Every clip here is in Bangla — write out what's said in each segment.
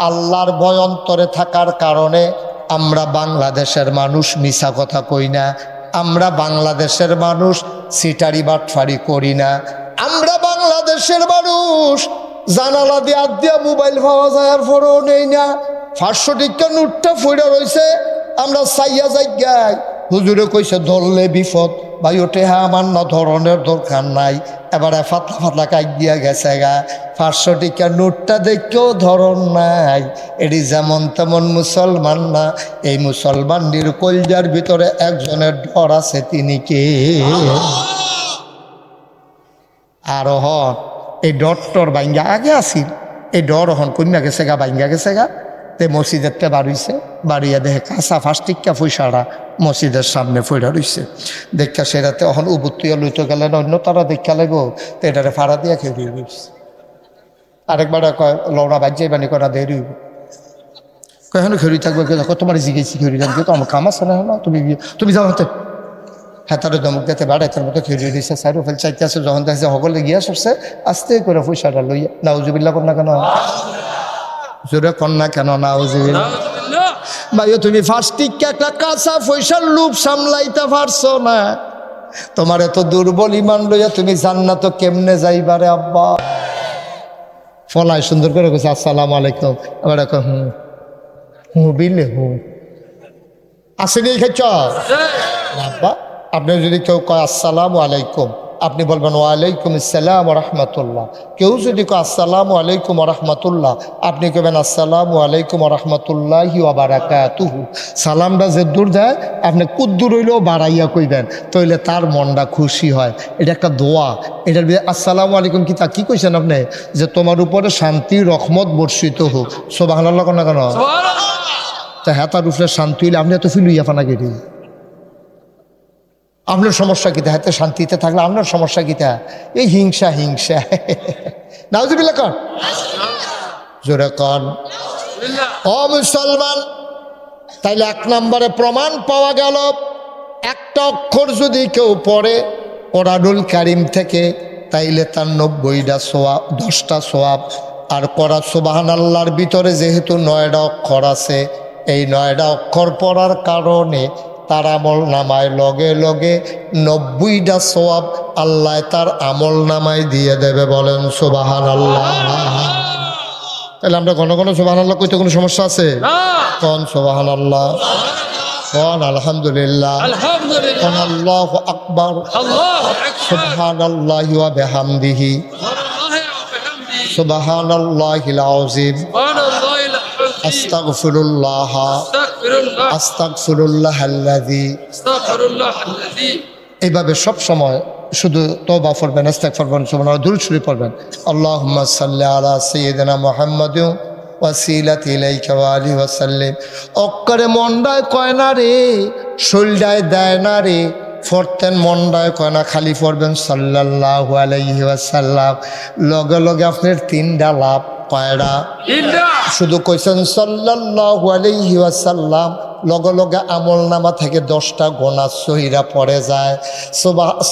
আল্লাহর ভয় অন্তরে থাকার কারণে আমরা বাংলাদেশের মানুষ মিছা কথা কই না, আমরা বাংলাদেশের মানুষ সিটারি বাটফারি করি না, আমরা বাংলাদেশের মানুষ জানালা দিয়ে হাত দিয়া মোবাইল পাওয়া যায় আর পরেও নেই না। 500 টাকা নোটটা ফুড়ে রয়েছে, আমরা চাইয়া যাই হুজুরে কইছে ধরলে বিপদ, ভাই ওঠে হ্যাঁ আমার না ধরনের দরকার নাই, এবারে ফাতলা ফাতলা কাজ দিয়া গেছে গা। 500 টাকা নোটটা দেখেও ধরন নাই, এটি যেমন তেমন মুসলমান না। এই মুসলমানদের কলজার ভিতরে একজনের ডর আছে, তিনি কে? আর হন এই ডরটর বাইঙ্গা আগে আসিল, এই ডর হন কন্যা গেছে গা, বাইঙ্গা গেছে গা। তে মসজিদেরটা বাড়িছে, বাড়িয়া দেখে কাঁচা 5 টাকা পয়সাটা মসজিদের সামনে ফইরা রইছে। দেখা সেরাতে অহন উবুত্তুয়া লইতে গেলেন, অন্য তারা দেখা লাগো তো এটারে ফাড়া দিয়া খেয়ে রইছে। আরেকবার কয় লৌড়া বাজ্যে বানি করা দেরি কেন খেরি থাকবে, তোমার জিগেছি খেরি থাকবে তো আমার কাম আছে না, তুমি যাও হাতে। হ্যাঁ তারা দমক দিতে বাড়াইতের মতো খেয়ে দিয়েছে, সাইড ফেল চাইতে আসে, যখন দেখছে সকলে গিয়া সরছে আস্তে করে পয়সাটা লইয়া। নাউজুবিল্লাহ কন্যা কেন, জোরে কন্যা কেন নাউজুবিল্লাহ। ভাইও তুমি 5 টাকা একটা কাঁচা পয়সার লোভ সামলাইতে পারছো না, তোমার এত দুর্বল ইমান লইয়া তুমি জান্নাত কেমনে যাইবারে আব্বা। ফলাই সুন্দর করে কইছে আসসালামু আলাইকুম, আবার বিলে আসেনি খাইছ আব্বা। আপনি যদি কেউ কয় আসসালামু আলাইকুম, আপনি বলবেন ওয়ালাইকুম আসসালাম রহমতুল্লাহ। কেউ যদি কয় আসসালামু আলাইকুম রহমতুল্লাহ, আপনি কবেন আসসালামু আলাইকুম রহমতুল্লাহি ওয়া বারাকাতুহু। সালামটা যে দূর দেয় আপনি কুদ্দুর হইলেও বাড়াইয়া কইবেন, তাইলে তার মনটা খুশি হয়। এটা একটা দোয়া। এটার আসসালামু আলাইকুম কি তা কি কইছেন আপনি, যে তোমার উপরে শান্তি রহমত বর্ষিত হোক। সুবহানাল্লাহ কোন না কেন, তা হ্যাঁ তার উপরে শান্তি হইলে আপনি এত ফিল হইয়া ফানা কেটে আপনার সমস্যা কিতা, হাতে শান্তিতে থাকলে আপনার সমস্যা কিতা, এই হিংসা হিংসা। নাউজুবিল্লাহ কন, জোরে কন। ও মুসলমান, তাইলে 1 নম্বরে প্রমাণ পাওয়া গেল, একটা অক্ষর যদি কেউ পড়ে কোরআনুল কারীম থেকে, তাইলে তার 90টা সওয়াব, 10টা সওয়াব। আর পড়া সুবহানাল্লাহর ভিতরে যেহেতু 9টা অক্ষর আছে, এই 9টা অক্ষর পড়ার কারণে তার আমল নামায় লগে লগে 90টা সওয়াব আল্লাহ তার আমল নামায় দিয়ে দেবে। বলেন সুবহানাল্লাহ। তাহলে আমরা ঘন ঘন সুবহানাল্লাহ কইতে কোনো সমস্যা আছে? কোন সুবহানাল্লাহ, কোন আলহামদুলিল্লাহ, কোন আল্লাহু আকবার, সুবহানাল্লাহি ওয়া বিহামদিহি, সুবহানাল্লাহিল আযীম, আস্তাগফিরুল্লাহ, আস্তাগফিরুল্লাহাল্লাযী। এইভাবে সব সময় শুধু তওবা পড়বেন, ইস্তিগফার পড়বেন, সুবহানাল্লাহ, দুরূদ শরীফ পড়বেন। আল্লাহুম্মা সাল্লি আলা সাইয়্যিদিনা মুহাম্মাদিন ওয়াসিলাতি ইলাইকা ওয়া আলিহি ওয়া সাল্লিম। অক্ষরে মন্ডায় কয় না রে, শরীরটায় দেয় না রে, পড়তেন মন্ডায় কয় না, খালি পড়বেন সাল্লাল্লাহু আলাইহি ওয়াসাল্লাম। লগে লগে আপনার 3টা লাভ। কয়টা? শুধু কইছেন সাল্লাল্লাহু আলাইহি ওয়াসাল্লাম, লগে লগে আমল নামা থেকে 10টা গোনা সহিরা পড়ে যায়।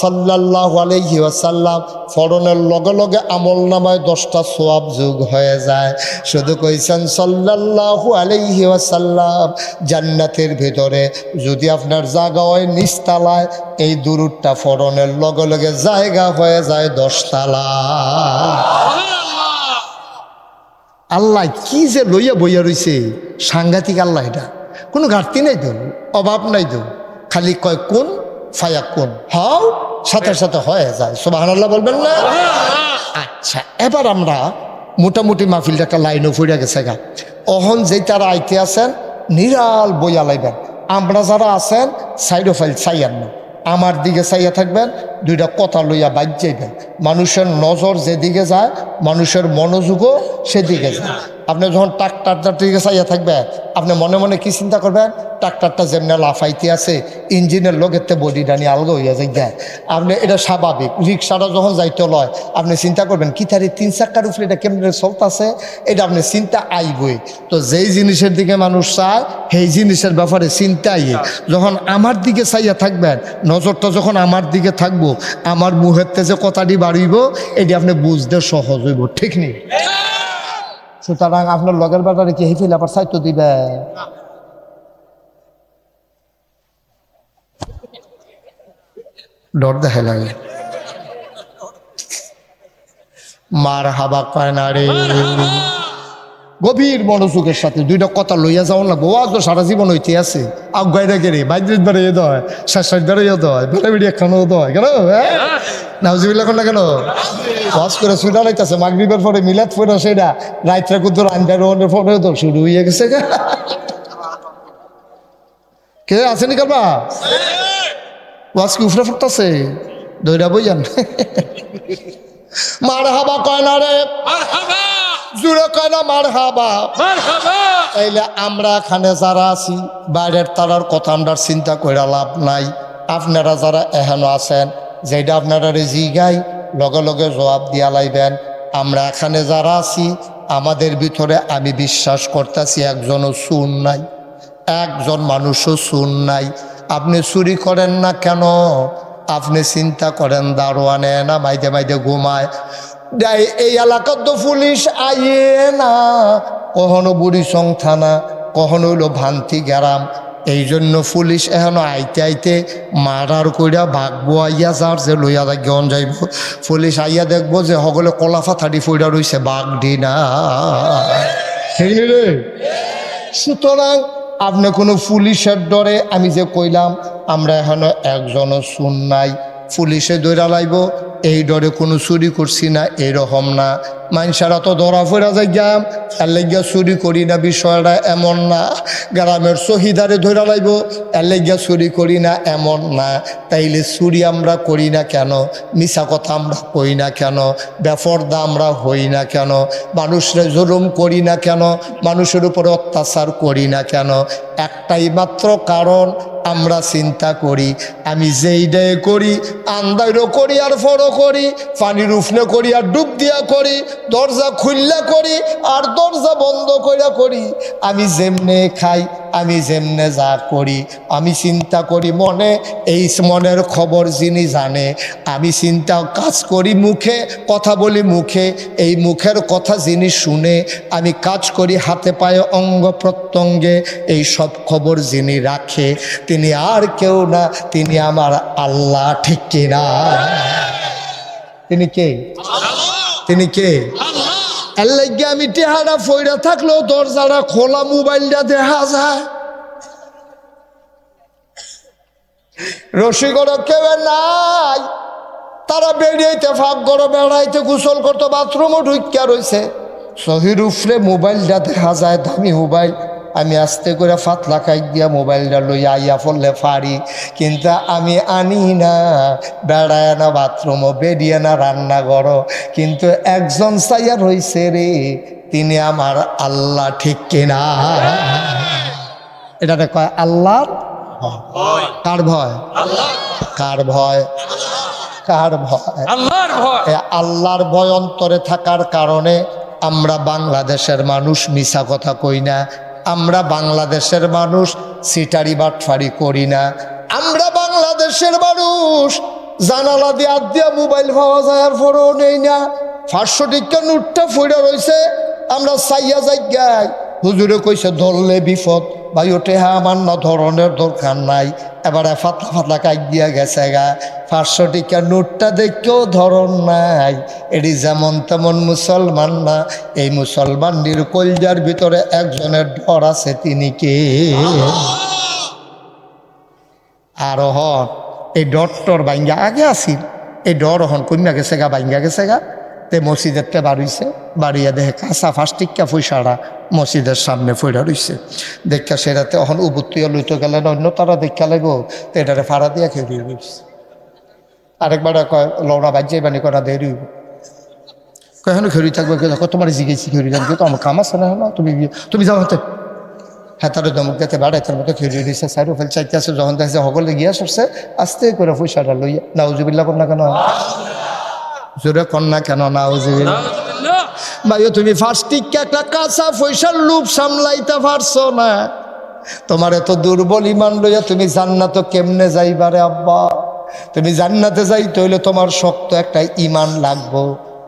সাল্লাল্লাহু আলাইহি ওয়াসাল্লাম ফরনের লগে লগে আমল নামায় 10টা সওয়াব যোগ হয়ে যায়। শুধু কইছেন সাল্লাল্লাহু আলাইহি ওয়াসাল্লাম, জান্নাতের ভিতরে যদি আপনার জায়গা হয় নিচতলায়, এই দুরূদটা ফরনের লগে লগে জায়গা হয়ে যায় 10 তলা। আল্লাহ কি যে লইয়া বইয়া রইছে, সাংঘাতিক আল্লাহ। এটা কোনো ঘাটতি নাই তো, অভাব নাই তো, খালি কয় কোন ফায়া কোন, হাও সাথে সাথে হয়ে যায়। সুবহানাল্লাহ বলবেন না? আচ্ছা, এবার আমরা মোটামুটি মাহফিলটা একটা লাইনও ফুরিয়া গেছে গা। অহন যেই তারা আইতে আছেন নিরাল বইয়া লাইবেন। আমরা যারা আছেন সাইড ফাইল চাইয়ান না, আমার দিকে চাইয়া থাকবেন, 2টা কথা লইয়া বাইক যাইবেন। মানুষের নজর যেদিকে যায়, মানুষের মনোযোগও সেদিকে যায়। আপনি যখন ট্রাক্টারটার দিকে চাইয়া থাকবেন, আপনি মনে মনে কি চিন্তা করবেন, ট্রাক্টারটা যেমনি লাফাইতে আছে, ইঞ্জিনের লগেতে বডিটা নিয়ে আলগা হইয়া যায়। আপনি এটা স্বাভাবিক। রিক্সাটা যখন যাইতে লয়, আপনি চিন্তা করবেন কি তার 3 চাক্কার উপরে এটা কেমনে চলতেছে, এটা আপনি চিন্তা আইবই। তো যেই জিনিসের দিকে মানুষ চায়, সেই জিনিসের ব্যাপারে চিন্তা আইয়ে। যখন আমার দিকে চাইয়া থাকবেন, নজরটা যখন আমার দিকে থাকবো, আমার মুহের যে কথাটি বাড়িব, এটি আপনি বুঝতে সহজ হইব। ঠিক নেই? সুতরাং আপনার লগের বাজারে কি হিফিল আবার সাইতো দিবে? ডর দেখে লাগে। মার হাবা কয় না রে, গভীর মনোযোগের সাথে দুইটা কথা লইয়া যাও না। গোয়া তো সারা জীবন হইতে আছে। আগাইরা গেরে বাইদ্রিত বেড়াইয়ে দেয়, শেষ বেড়াইয়া দেয়, বেড়া বেড়ি একখানো দেয় কেন? হ্যাঁ নাউজিবিল্লাহ না কেন? ওয়াজ করে সুইডা লাইতেছে মাগরিবের পরে মিলাদ পড়া সেটা রাইতরা কুদ্দুর আনবার পরে তো শুরু হয়ে গেছে। কে আসেনি কাবা ওয়াজ কি উফরে ফুটতেছে দইরা বইয়ান। মার হাবা কয় না রে, জুড়ে কয় না মার হাবা। তাইলে আমরা এখানে যারা আছি বাইরের তারার কথা আমরা চিন্তা করে লাভ নাই। আপনারা যারা এখনো আছেন যেটা আপনারা জিগাই লগে লগে জবাব দিয়া লাইবেন। আমরা এখানে যারা আছি আমাদের ভিতরে আমি বিশ্বাস করতেছি একজনও সুন নাই, একজন মানুষও সুন নাই। আপনি চুরি করেন না কেন? আপনি চিন্তা করেন দারোয়ানে না মাইদে মাইদে ঘুমায়, এই এলাকার তো পুলিশ আইয়ে না, কখনো বুড়িচং থানা, কখনো হইল ভান্তি গ্রাম। এই জন্য পুলিশ এখনো আইতে আইতে মারার কইরা ভাগবো আইয়া যার যে লইয়া গন যাইব। পুলিশ আইয়া দেখবো যে সকলে কলা ফাথাটি ফইরা রইছে বাঘ ডিনা। রে সুতরাং আপনি কোনো পুলিশের ডরে আমি যে কইলাম আমরা এখনো একজনও শুন নাই। পুলিশে দৌড়া লাইব এই ডরে কোনো চুরি করছি না এরকম না। মানুষেরা তো ধরা ফেরা যাই গাম এর লেগিয়া চুরি করি না, বিষয়টা এমন না। গ্রামের শহীদারে ধরা লাইব এর লেগিয়া চুরি করি না এমন না। তাইলে চুরি আমরা করি না কেন? মিছা কথা আমরা কই না কেন? বেপরদা আমরা হই না কেন? মানুষরা জুলুম করি না কেন? মানুষের উপরে অত্যাচার করি না কেন? একটাই মাত্র কারণ, আমরা চিন্তা করি আমি যেইটাই করি আন্দাইরও করি আর ফরও করি, পানির উফনে করি আর ডুব দিয়া করি, দরজা খুললা করি আর দরজা বন্ধ কইরা করি, আমি যেমনে খাই আমি যেমনে যা করি আমি চিন্তা করি মনে। এই মনের খবর যিনি জানে, আমি চিন্তা কাজ করি মুখে, কথা বলি মুখে, এই মুখের কথা যিনি শুনে, আমি কাজ করি হাতে পায়ে অঙ্গ প্রত্যঙ্গে, এই সব খবর যিনি রাখে তিনি আর কেউ না, তিনি আমার আল্লাহ। ঠিক কিনা? তিনি কে? তিনি কে? এর লাগে আমি টেহারা ফইরা থাকলেও দরজাটা খোলা, মোবাইলটা দেখা যায়। রসিকর কেউ নাই, তারা বেরিয়েতে ফাঁক করে বেড়াইতে গোসল করতো, বাথরুমও ঢুকিয়া রয়েছে, শহীদ উফরে মোবাইলটা দেখা যায়, দামি মোবাইল। আমি আস্তে করে ফাতলা খাই দিয়া মোবাইলটা লইয়া আইয়া পড়লে পারি, কিন্তু আমি আনি না। বেড়ায় না বাথরুমও, বেরিয়ে না রান্নাঘর, কিন্তু একজন চাইয়া রইছে রে, তিনি আমার আল্লাহ। ঠিক কিনা? এটাতে কয় আল্লাহর ভয়। কার ভয়? কার ভয়? কার ভয়? আল্লাহর ভয়। আল্লাহর ভয় অন্তরে থাকার কারণে আমরা বাংলাদেশের মানুষ মিছা কথা কই না, আমরা বাংলাদেশের মানুষ সিটারি বাটফারি করি না, আমরা বাংলাদেশের মানুষ জানালা দিয়ে হাত দিয়া মোবাইল পাওয়া যায় আর ফোনও নেই না। 500 টাকা নোটটা ফইরা রয়েছে, আমরা চাইয়া যাই গাই, হুজুরে কইছে ধরলে বিপদ, ভাই ওঠে হ্যাঁ আমার না ধরনের দরকার নাই। এবারে ফাতলা ফাতলা কাক দিয়া গেছে গা, 500 টাকা নোটটা দেখেও ধরন নাই। এটি যেমন তেমন মুসলমান না, এই মুসলমানদের কলজার ভিতরে একজনের ডর আছে, তিনি কে? আর হন এই ডরটর বাইঙ্গা আগে আসিল, এই ডর হন কন্যা গেছে গা, বাইঙ্গা গেছে গা। তে মসজিদেরটা বাড়িছে, বাড়িয়া দেখে কাঁচা 5 টাকা পয়সাটা মসজিদের সামনে ফইরা রইছে। দেখা সেটাতে এখন উবুত্তিয়া লইতে গেলে অন্য তারা দেখা লাগবো, তো এটারে ফাড়া দিয়া খেয়ে রইছে। আরেকবার কয় লওনা বাজ্যে বানি করা দেরি হইব, কখন খেরি থাকবে, তোমার জিগেছি খেরি থাকবে, তো আমার কাম আছে না, তুমি যাও হাতে। হ্যাঁ তারা দমক দিতে বাড়াইতার মতো খেয়ে রয়েছে, সাইড ফেল চাইতে আছে, যখন দেখছে সকলে গিয়া সরছে আস্তে করে পয়সাটা লইয়া। নাউজুবিল্লাহ কন্যা কেন? জোরে কন্যা কেন? নাউজুবিল্লাহ। ভাইও তুমি 5 টাকা একটা কাঁচা পয়সার লোভ সামলাইতে পারছো না, তোমার এত দুর্বল ইমান লইয়া তুমি জান্নাতে কেমনে যাইবারে আব্বা? তুমি জান্নাতে যাইতে হইলে তোমার শক্ত একটা ইমান লাগবো।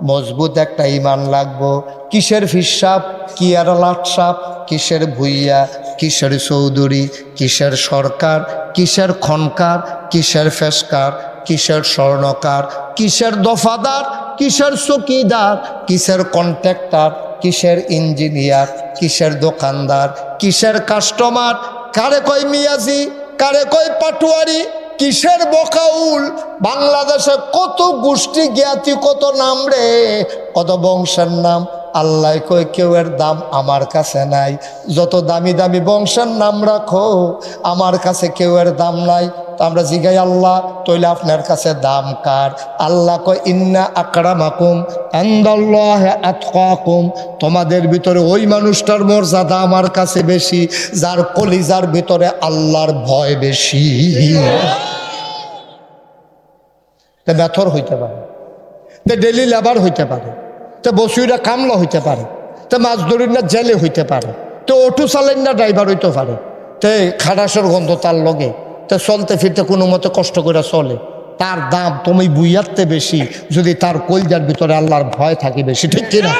মজবুত একটা ইমান লাগবো। কিসের ফিসাব, কি আর লাটসাপ, কিসের ভুইয়া, কিসের চৌধুরী, কিসের সরকার, কিসের খনকার, কিসের ফেসকার, কিসের স্বর্ণকার, কিসের দফাদার, কিসের চকিদার, কিসের কন্ট্রাক্টর, কিসের ইঞ্জিনিয়ার, কিসের দোকানদার, কিসের কাস্টমার, কারে কয় মিয়াজি, কারে কয় পাটুয়ারি, কিসের বকাউল। বাংলাদেশে কত গোষ্ঠী জ্ঞাতি, কত নাম রে, কত বংশের নাম। আল্লাহ কয় কেউ এর দাম আমার কাছে নাই। যত দামি দামি বংশের নাম রাখো আমার কাছে কেউ এর দাম নাই। তো আমরা জিগাই আল্লাহ তইলে আপনার কাছে দাম কার? আল্লাহ কয় ইন্না আকরামাকুম ইনদাল্লাহি আতকাকুম, তোমাদের ভিতরে ওই মানুষটার মর্যাদা আমার কাছে বেশি যার কলিজার ভিতরে আল্লাহর ভয় বেশি। তে ব্যথর হইতে পারে, তে ডেলি লেবার হইতে পারে, তে বসুইরা কামলা হইতে পারে, তে মাছ ধরির না জেলে হইতে পারে, তো অটো চালেন না ড্রাইভার হইতে পারে, তে খারাসের গন্ধ তার লগে, তে চলতে ফিরতে কোনো মতে কষ্ট করে চলে। তার দাম তুমি বুইয়াতে বেশি যদি তার কলজার ভিতরে আল্লাহর ভয় থাকে বেশি, ঠিক কিনা?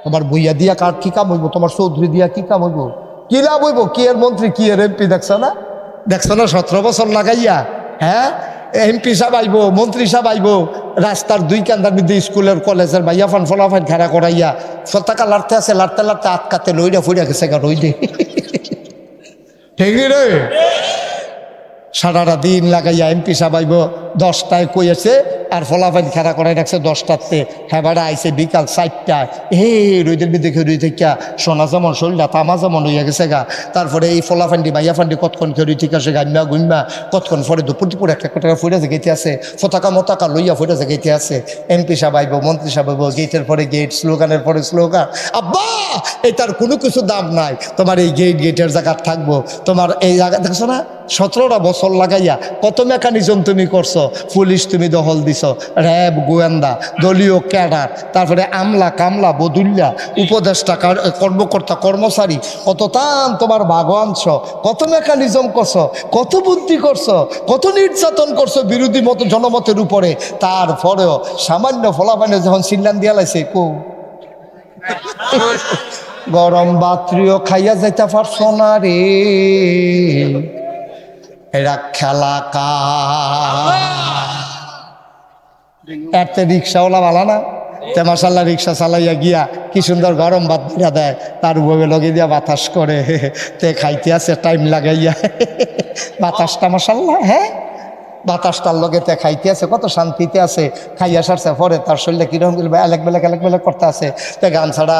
তোমার বুইয়া দিয়া কার কি কাম হইব, তোমার চৌধুরী দিয়া কি কাম হইব, কি লাভ হইব? কি এর মন্ত্রী, কি এর এমপি, দেখছো না? দেখছো না 17 বছর লাগাইয়া? হ্যাঁ, এমপি সাহেব আইব, মন্ত্রী সাহেব আইব, রাস্তার দুই কান্দার মধ্যে স্কুলের কলেজের ভাইয়া ফান ফলাফান খেড়া করাইয়া টাকা লাড়তে আছে, লাড়তে লাড়তে আটকাতে লইরা ফুইরা গেছে গা রইলে। ঠিকই রে, সারাটা দিন লাগাইয়া এমপি সাহেব আইব 10টায় কইয়াছে, আর ফলাফান খেড়া করাই রাখছে 10টাতে। হ্যাঁ বাড়া আইসে বিকাল 4টায়, রইদের বিদে রই থেকে সোনা যেমন শরীরটা তামা যেমন হইয়া গেছে গা। তারপরে এই ফলাফান্ডি ভাইয়া ফান্ডি কতক্ষণ খেয়ে ঠিক আছে গাইমা গুইমা, কতক্ষণ পরে দুপুর একটা টাকা ফুটে যেতে আছে, ফতাকা মতাকা লইয়া ফুটে যেতে আছে। এমপি সাহেব আইব, মন্ত্রী সাহেব আইব, গেটের পরে গেট, স্লোগানের পরে স্লোগান। আব্বা এটার কোনো কিছু দাম নাই, তোমার এই গেটের জায়গা থাকবো, তোমার এই জায়গা দেখছো না 17টা বছর লাগাইয়া কত মেকানিজম তুমি করছো, পুলিশ তুমি দখল দিছ, র্যাব, গোয়েন্দা, দলীয় ক্যাডার, তারপরে আমলা কামলা বদুল্লা, উপদেষ্টা, কর্মকর্তা কর্মচারী, কত তান তোমার ভাগ আনছ, কত মেকানিজম করছো, কত বুদ্ধি করছো, কত নির্যাতন করছো বিরোধী মতো জনমতের উপরে। তারপরেও সামান্য ফলাফানে যখন সিল্লান দিয়া লাইছে, গরম বাত্রিও খাইয়া যাইতে পারছো না রে, এরা খেলা কা। এতে রিক্সাওয়ালা ভালো না, তে মাসাল্লাহ রিক্সা চালাইয়া গিয়া কি সুন্দর গরম ভাত দিয়া দেয়, তার বউয়ে লগে দিয়া বাতাস করে, তে খাইতে আছে টাইম লাগাইয়া বাতাসটা মাসাল্লাহ, হ্যাঁ বাতাসটার লগে তে খাইতে আছে, কত শান্তিতে আছে। খাইয়া সারছে পরে তার শরীরে কিরকম এলেক বেলেক করতে আছে, তে গান ছাড়া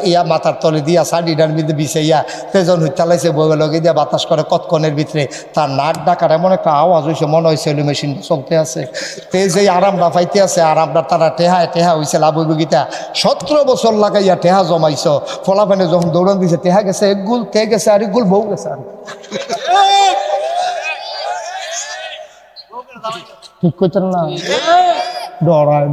ইয়া মাথার তলে দিয়া শাড়িটার মধ্যে বিছাইয়া তেজন হইতালাইছে, বউয়ে লগে দিয়া বাতাস করে কতক্ষণের ভিতরে তার নাক ডাকার এমন একটা আওয়াজ হয়েছে, মনে হয়েছে মেশিন চলতে আছে। তে যে আরামটা পাইতে আছে, আরামটা তারা টেহা হয়েছে লাভ গীতা 17 বছর লাগাইয়া টেহা জমাইছ, ফলাফানে যখন দৌড়ান দিছে টেহা গেছে এক গুল, তে গেছে আরেক গুল, বউ গেছে আর ঠিক করতেন না, ডরায়